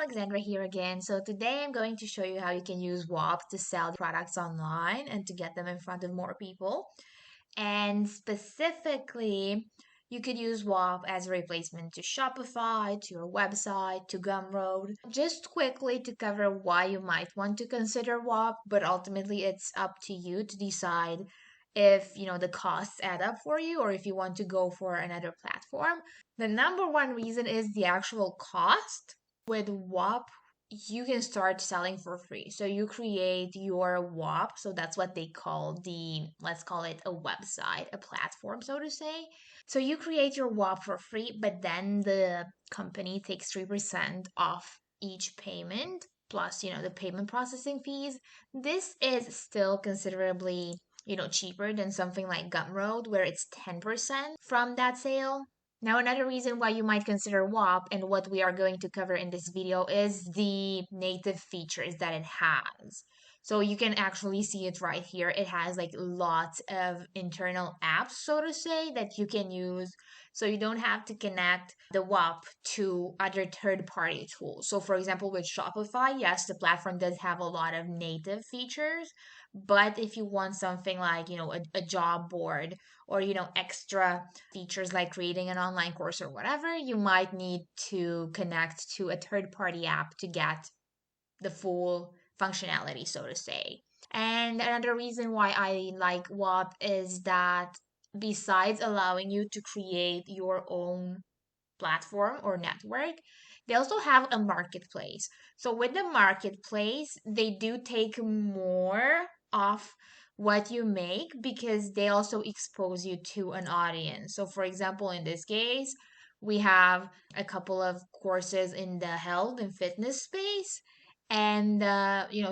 Alexandra here again. So today I'm going to show you how you can use Whop to sell products online and to get them in front of more people. And specifically, you could use Whop as a replacement to Shopify, to your website, to Gumroad. Just quickly to cover why you might want to consider Whop, but ultimately it's up to you to decide if the costs add up for you or if you want to go for another platform. The number one reason is the actual cost. With Whop, you can start selling for free. So you create your Whop. So that's what they call let's call it a website, a platform, so to say. So you create your Whop for free, but then the company takes 3% off each payment, plus, the payment processing fees. This is still considerably cheaper than something like Gumroad, where it's 10% from that sale. Now, another reason why you might consider Whop and what we are going to cover in this video is the native features that it has. So you can actually see it right here. It has like lots of internal apps, so to say, that you can use. So you don't have to connect the Whop to other third-party tools. So for example, with Shopify, yes, the platform does have a lot of native features, but if you want something like, a job board or, extra features like creating an online course or whatever, you might need to connect to a third party app to get the full functionality, so to say. And another reason why I like Whop is that besides allowing you to create your own platform or network, they also have a marketplace. So with the marketplace, they do take more of what you make because they also expose you to an audience. So for example, in this case, we have a couple of courses in the health and fitness space. And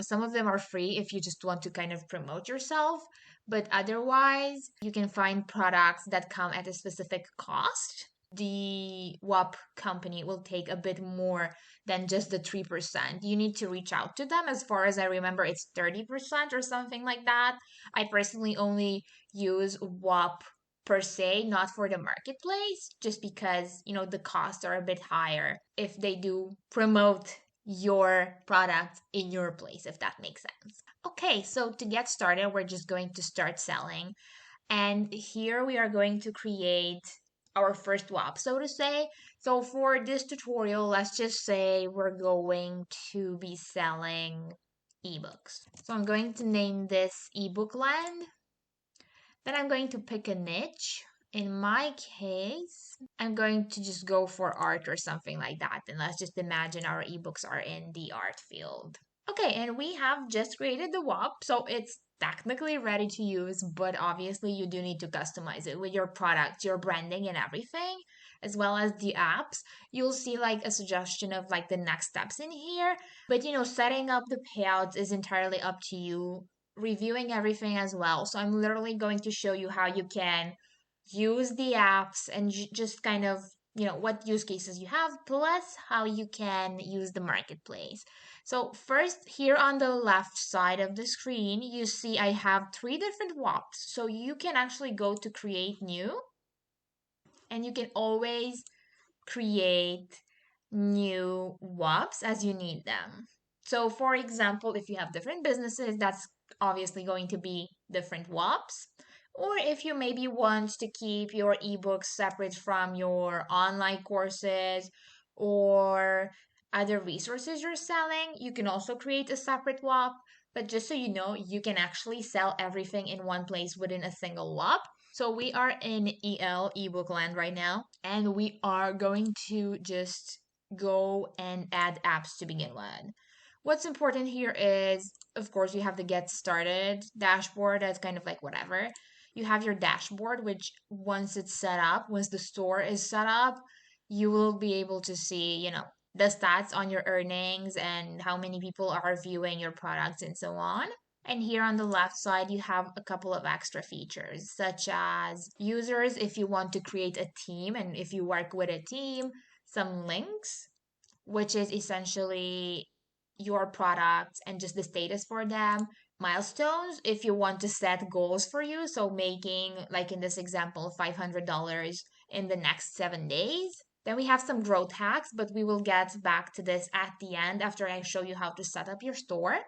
some of them are free if you just want to kind of promote yourself, but otherwise you can find products that come at a specific cost. The Whop company will take a bit more than just the 3%. You need to reach out to them. As far as I remember, it's 30% or something like that. I personally only use Whop per se, not for the marketplace, just because, the costs are a bit higher if they do promote your product in your place, if that makes sense. Okay, so to get started, we're just going to start selling. And here we are going to create our first Whop, so to say. So for this tutorial, let's just say we're going to be selling ebooks. So I'm going to name this ebook land. Then I'm going to pick a niche. In my case, I'm going to just go for art or something like that. And let's just imagine our ebooks are in the art field. Okay, and we have just created the Whop, so it's technically ready to use, but obviously you do need to customize it with your product, your branding and everything, as well as the apps. You'll see like a suggestion of like the next steps in here, but setting up the payouts is entirely up to you, reviewing everything as well. So I'm literally going to show you how you can use the apps and just kind of what use cases you have, plus how you can use the marketplace. So first, here on the left side of the screen, you see I have 3 different Whops. So you can actually go to create new, and you can always create new Whops as you need them. So for example, if you have different businesses, that's obviously going to be different Whops. Or if you maybe want to keep your ebooks separate from your online courses or other resources you're selling, you can also create a separate Whop. But just so you know, you can actually sell everything in one place within a single Whop. So we are in ebook land right now, and we are going to just go and add apps to begin with. What's important here is, of course, you have the get started dashboard. That's kind of like whatever. You have your dashboard, which once it's set up, once the store is set up, you will be able to see, the stats on your earnings and how many people are viewing your products and so on. And here on the left side, you have a couple of extra features, such as users, if you want to create a team and if you work with a team, some links, which is essentially your products and just the status for them, milestones if you want to set goals for you. So making, like in this example, $500 in the next 7 days. Then we have some growth hacks, but we will get back to this at the end after I show you how to set up your store.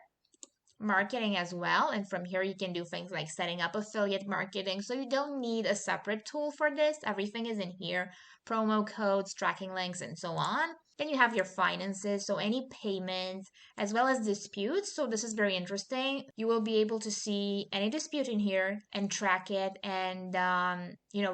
Marketing as well. And from here, you can do things like setting up affiliate marketing. So you don't need a separate tool for this. Everything is in here, promo codes, tracking links, and so on. Then you have your finances, so any payments as well as disputes. So this is very interesting. You will be able to see any dispute in here and track it and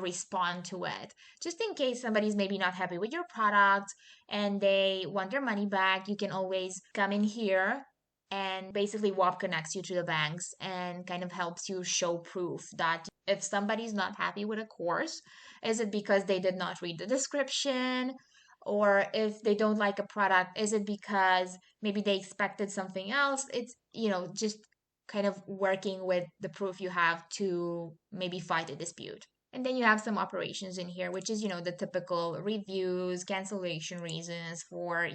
respond to it. Just in case somebody's maybe not happy with your product and they want their money back, you can always come in here and basically Whop connects you to the banks and kind of helps you show proof that if somebody's not happy with a course, is it because they did not read the description? Or if they don't like a product, is it because maybe they expected something else? It's, just kind of working with the proof you have to maybe fight a dispute. And then you have some operations in here, which is, the typical reviews, cancellation reasons for,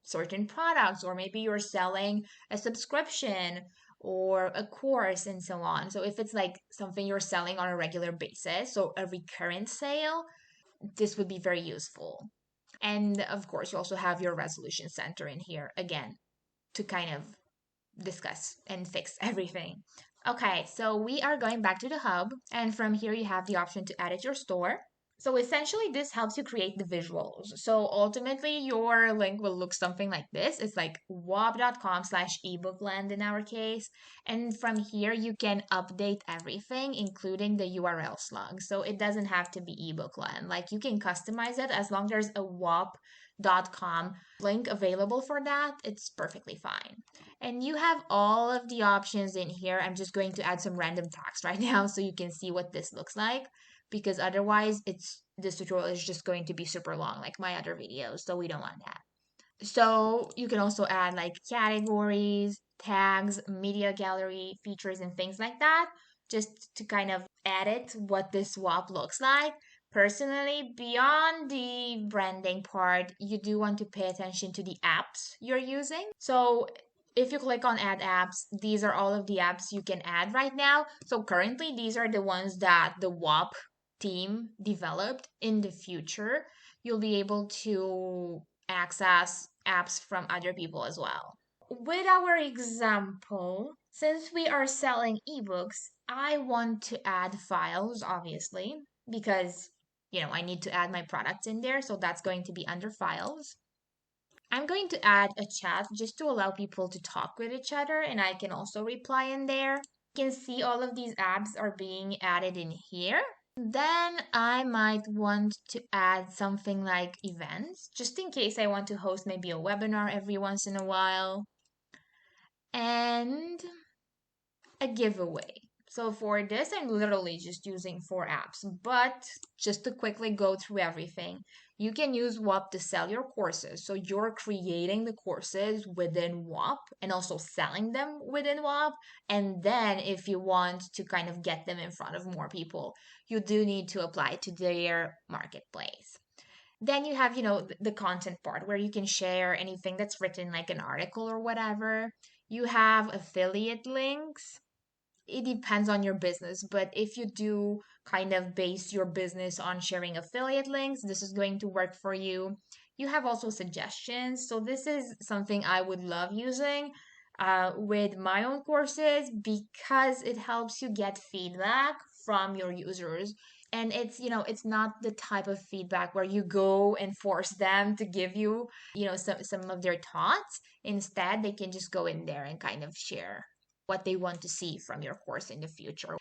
certain products, or maybe you're selling a subscription or a course and so on. So if it's like something you're selling on a regular basis, so a recurrent sale, this would be very useful. And of course, you also have your resolution center in here again to kind of discuss and fix everything. Okay, so we are going back to the hub, and from here you have the option to edit your store. So essentially, this helps you create the visuals. So ultimately, your link will look something like this. It's like whop.com/ebookland in our case. And from here, you can update everything, including the URL slug. So it doesn't have to be ebookland. Like you can customize it as long as there's a whop.com link available for that, it's perfectly fine. And you have all of the options in here. I'm just going to add some random text right now so you can see what this looks like, because otherwise this tutorial is just going to be super long like my other videos, so we don't want that. So you can also add like categories, tags, media gallery, features, and things like that, just to kind of edit what this swap looks like. Personally, beyond the branding part, you do want to pay attention to the apps you're using. So if you click on add apps, these are all of the apps you can add right now. So currently, these are the ones that the Whop team developed. In the future, you'll be able to access apps from other people as well. With our example, since we are selling ebooks, I want to add files, obviously, because I need to add my products in there. So that's going to be under files. I'm going to add a chat just to allow people to talk with each other, and I can also reply in there. You can see all of these apps are being added in here. Then I might want to add something like events, just in case I want to host maybe a webinar every once in a while. And a giveaway. So for this, I'm literally just using 4 apps. But just to quickly go through everything, you can use Whop to sell your courses. So you're creating the courses within Whop and also selling them within Whop. And then if you want to kind of get them in front of more people, you do need to apply to their marketplace. Then you have, the content part where you can share anything that's written like an article or whatever. You have affiliate links. It depends on your business, but if you do kind of base your business on sharing affiliate links, this is going to work for you. You have also suggestions. So this is something I would love using with my own courses because it helps you get feedback from your users. And it's not the type of feedback where you go and force them to give you, some of their thoughts. Instead, they can just go in there and kind of share what they want to see from your course in the future.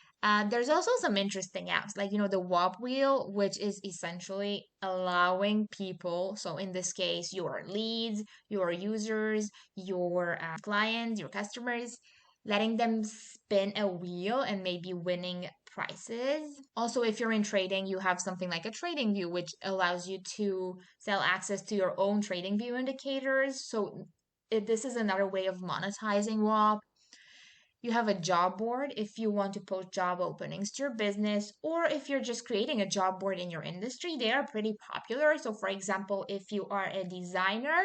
There's also some interesting apps like, the Whop Wheel, which is essentially allowing people, so in this case, your leads, your users, your clients, your customers, letting them spin a wheel and maybe winning prizes. Also, if you're in trading, you have something like a trading view, which allows you to sell access to your own trading view indicators. So this is another way of monetizing Whop. You have a job board if you want to post job openings to your business, or if you're just creating a job board in your industry, they are pretty popular. So, for example, if you are a designer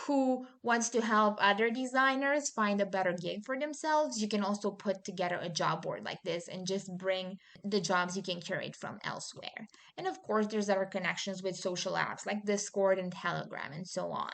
who wants to help other designers find a better gig for themselves, you can also put together a job board like this and just bring the jobs you can curate from elsewhere. And of course, there's other connections with social apps like Discord and Telegram and so on.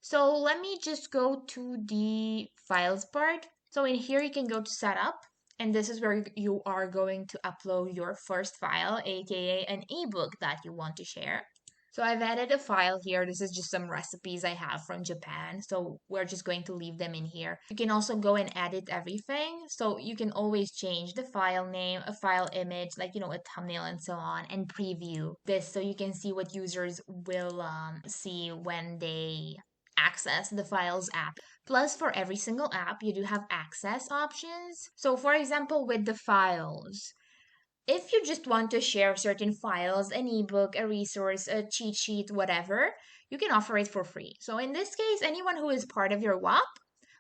So let me just go to the files part. So in here, you can go to setup, and this is where you are going to upload your first file, aka an ebook that you want to share. So I've added a file here. This is just some recipes I have from Japan. So we're just going to leave them in here. You can also go and edit everything. So you can always change the file name, a file image, like, a thumbnail and so on, and preview this so you can see what users will see when they access the Files app. Plus, for every single app, you do have access options. So for example, with the files, if you just want to share certain files, an ebook, a resource, a cheat sheet, whatever, you can offer it for free. So in this case, anyone who is part of your WAP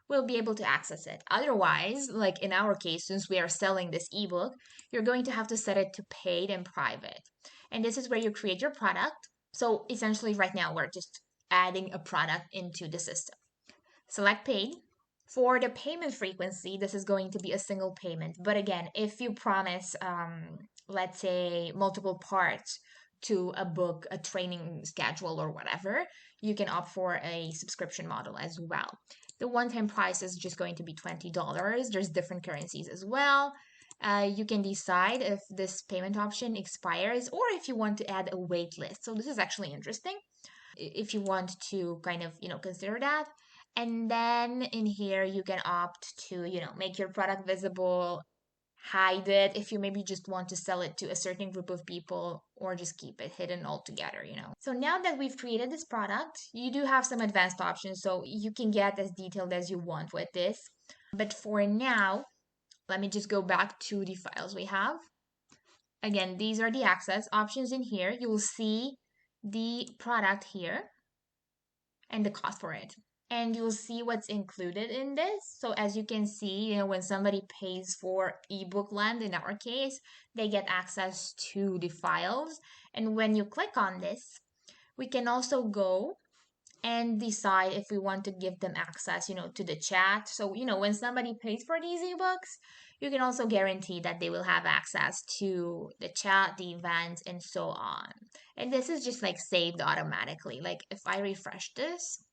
will be able to access it. Otherwise, like in our case, since we are selling this ebook, you're going to have to set it to paid and private. And this is where you create your product. So essentially, right now, we're just adding a product into the system. Select paid. For the payment frequency, this is going to be a single payment. But again, if you promise, let's say, multiple parts to a book, a training schedule, or whatever, you can opt for a subscription model as well. The one-time price is just going to be $20. There's different currencies as well. You can decide if this payment option expires or if you want to add a wait list. So this is actually interesting if you want to kind of, consider that. And then in here, you can opt to, make your product visible, hide it if you maybe just want to sell it to a certain group of people, or just keep it hidden altogether. So now that we've created this product, you do have some advanced options, so you can get as detailed as you want with this. But for now, let me just go back to the files we have. Again, these are the access options in here. You will see the product here and the cost for it. And you'll see what's included in this. So as you can see, when somebody pays for ebook land, in our case, they get access to the files. And when you click on this, we can also go and decide if we want to give them access, to the chat. So, when somebody pays for these ebooks, you can also guarantee that they will have access to the chat, the events, and so on. And this is just like saved automatically. Like if I refresh this,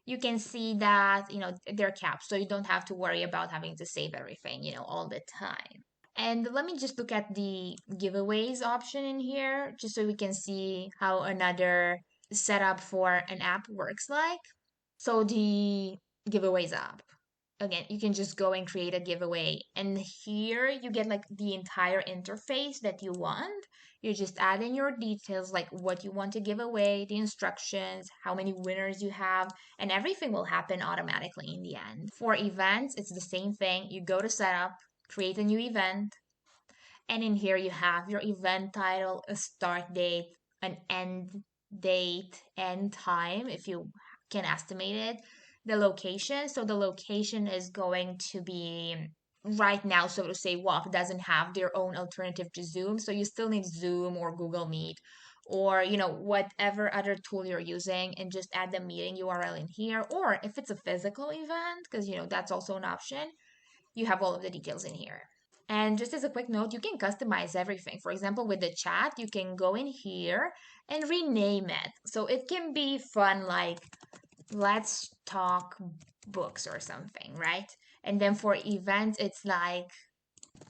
you can see that, they're capped. So you don't have to worry about having to save everything, all the time. And let me just look at the giveaways option in here, just so we can see how another setup for an app works like. So the giveaways app. Again, you can just go and create a giveaway. And here you get like the entire interface that you want. You just add in your details, like what you want to give away, the instructions, how many winners you have, and everything will happen automatically in the end. For events, it's the same thing. You go to setup, create a new event, and in here you have your event title, a start date, an end date, end time, if you can estimate it, the location. So the location is going to be right now, so to say, Whop doesn't have their own alternative to Zoom. So you still need Zoom or Google Meet or, whatever other tool you're using, and just add the meeting URL in here. Or if it's a physical event, because, that's also an option, you have all of the details in here. And just as a quick note, you can customize everything. For example, with the chat, you can go in here and rename it. So it can be fun, like let's talk books or something, right? And then for events, it's like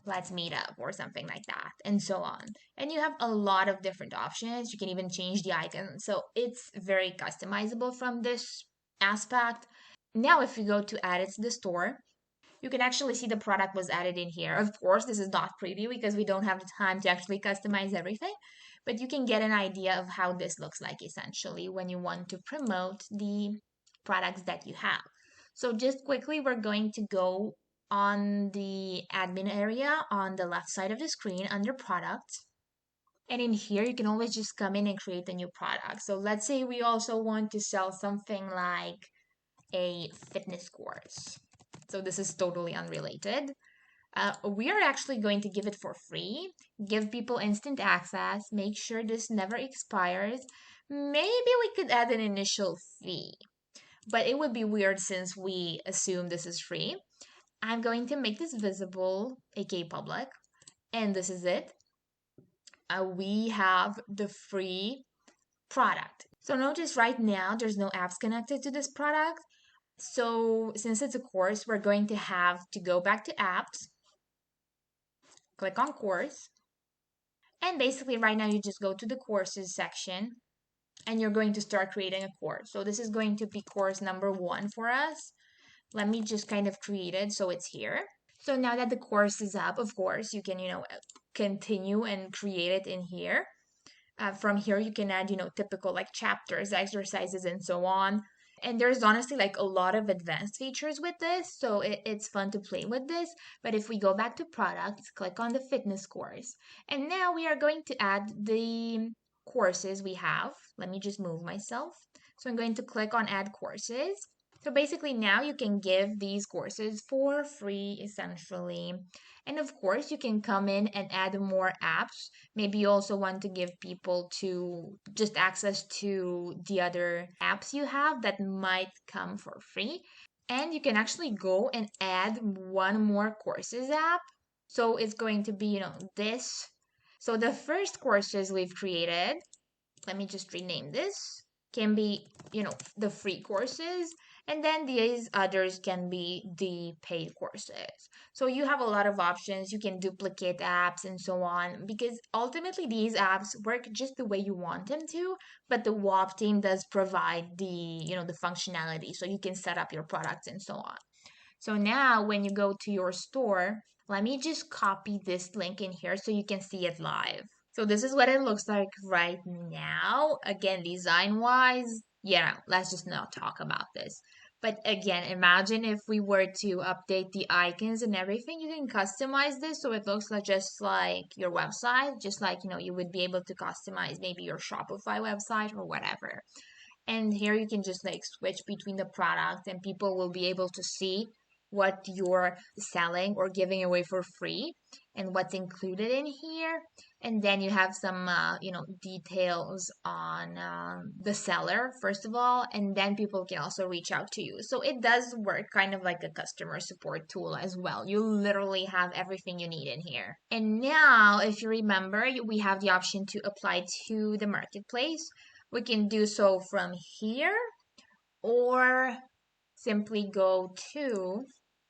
let's meet up or something like that, and so on. And you have a lot of different options. You can even change the icon. So it's very customizable from this aspect. Now, if you go to add it to the store, you can actually see the product was added in here. Of course, this is not preview because we don't have the time to actually customize everything, but you can get an idea of how this looks like essentially when you want to promote the products that you have. So just quickly, we're going to go on the admin area on the left side of the screen under products. And in here, you can always just come in and create a new product. So let's say we also want to sell something like a fitness course. So this is totally unrelated. We are actually going to give it for free, give people instant access, make sure this never expires. Maybe we could add an initial fee. but it would be weird since we assume this is free. I'm going to make this visible, aka public, and this is it. We have the free product. So notice right now there's no apps connected to this product. So since it's a course, we're going to have to go back to apps, click on course, and basically right now you just go to the courses section and you're going to start creating a course. So this is going to be course number 1 for us. Let me just kind of create it so it's here. So now that the course is up, of course, you can, continue and create it in here. From here, you can add, typical like chapters, exercises, and so on. And there's honestly like a lot of advanced features with this, so it's fun to play with this. But if we go back to products, click on the fitness course. And now we are going to add the courses we have. Let me just move myself. So I'm going to click on add courses. So basically now you can give these courses for free essentially. And of course you can come in and add more apps. Maybe you also want to give people to just access to the other apps you have that might come for free. And you can actually go and add one more courses app. So it's going to be, this. So the first courses we've created, let me just rename this, can be, the free courses. And then these others can be the paid courses. So you have a lot of options. You can duplicate apps and so on, because ultimately these apps work just the way you want them to, but the Whop team does provide the functionality. So you can set up your products and so on. So now when you go to your store, let me just copy this link in here so you can see it live. So this is what it looks like right now. Again, design-wise, let's just not talk about this. But again, imagine if we were to update the icons and everything, you can customize this so it looks like just like your website, just like, you would be able to customize maybe your Shopify website or whatever. And here you can just like switch between the products and people will be able to see what you're selling or giving away for free and what's included in here. And then you have some, details on the seller, first of all, and then people can also reach out to you. So it does work kind of like a customer support tool as well. You literally have everything you need in here. And now, if you remember, we have the option to apply to the marketplace. We can do so from here or simply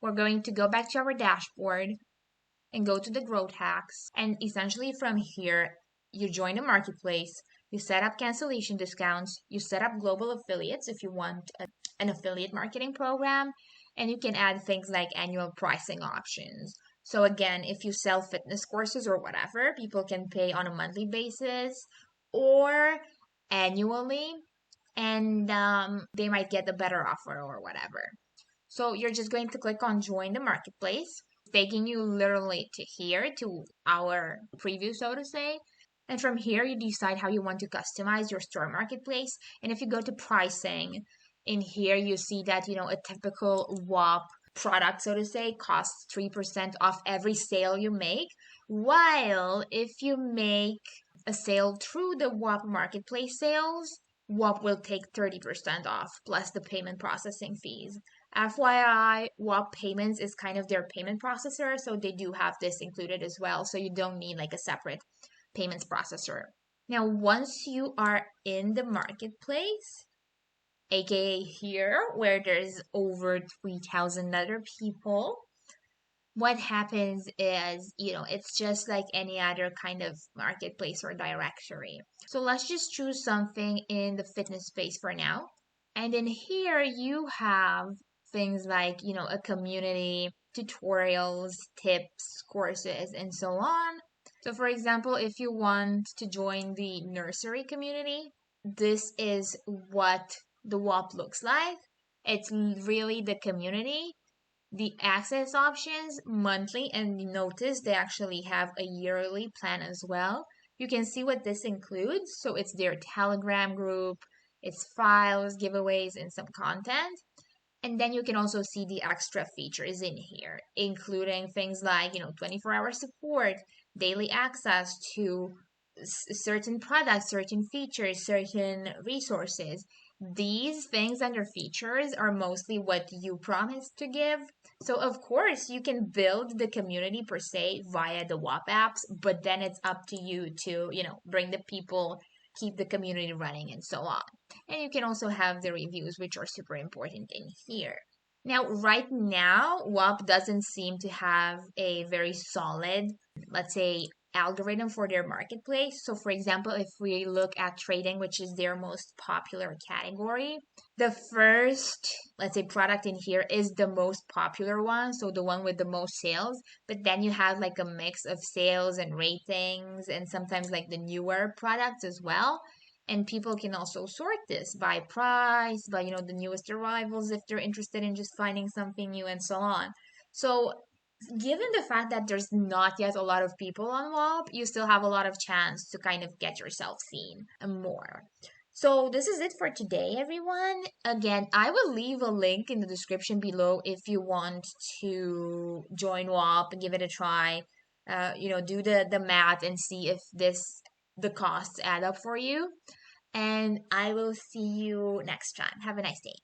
we're going to go back to our dashboard and go to the growth hacks. And essentially from here, you join the marketplace, you set up cancellation discounts, you set up global affiliates if you want an affiliate marketing program, and you can add things like annual pricing options. So again, if you sell fitness courses or whatever, people can pay on a monthly basis or annually, and they might get a better offer or whatever. So you're just going to click on join the marketplace, taking you literally to here, to our preview, so to say. And from here, you decide how you want to customize your store marketplace. And if you go to pricing, in here, you see that, a typical Whop product, so to say, costs 3% off every sale you make. While if you make a sale through the Whop marketplace sales, Whop will take 30% off plus the payment processing fees. FYI, Whop Payments is kind of their payment processor, so they do have this included as well. So you don't need like a separate payments processor. Now, once you are in the marketplace, aka here, where there's over 3,000 other people, what happens is, it's just like any other kind of marketplace or directory. So let's just choose something in the fitness space for now. And in here, you have things like, a community, tutorials, tips, courses, and so on. So for example, if you want to join the nursery community, this is what the Whop looks like. It's really the community, the access options, monthly, and notice they actually have a yearly plan as well. You can see what this includes. So it's their Telegram group, it's files, giveaways, and some content. And then you can also see the extra features in here, including things like, 24-hour support, daily access to certain products, certain features, certain resources. these things under features are mostly what you promised to give. So of course you can build the community per se via the WAP apps, but then it's up to you to, bring the people, keep the community running and so on. And you can also have the reviews, which are super important in here. Now, right now, WAP doesn't seem to have a very solid, let's say, algorithm for their marketplace. So, for example, if we look at trading, which is their most popular category, the first, let's say, product in here is the most popular one. So, the one with the most sales. But then you have like a mix of sales and ratings, and sometimes like the newer products as well. And people can also sort this by price, by the newest arrivals if they're interested in just finding something new and so on. So given the fact that there's not yet a lot of people on WAP, you still have a lot of chance to kind of get yourself seen and more. So this is it for today, everyone. Again, I will leave a link in the description below if you want to join WAP and give it a try. Do the math and see if the costs add up for you. And I will see you next time. Have a nice day.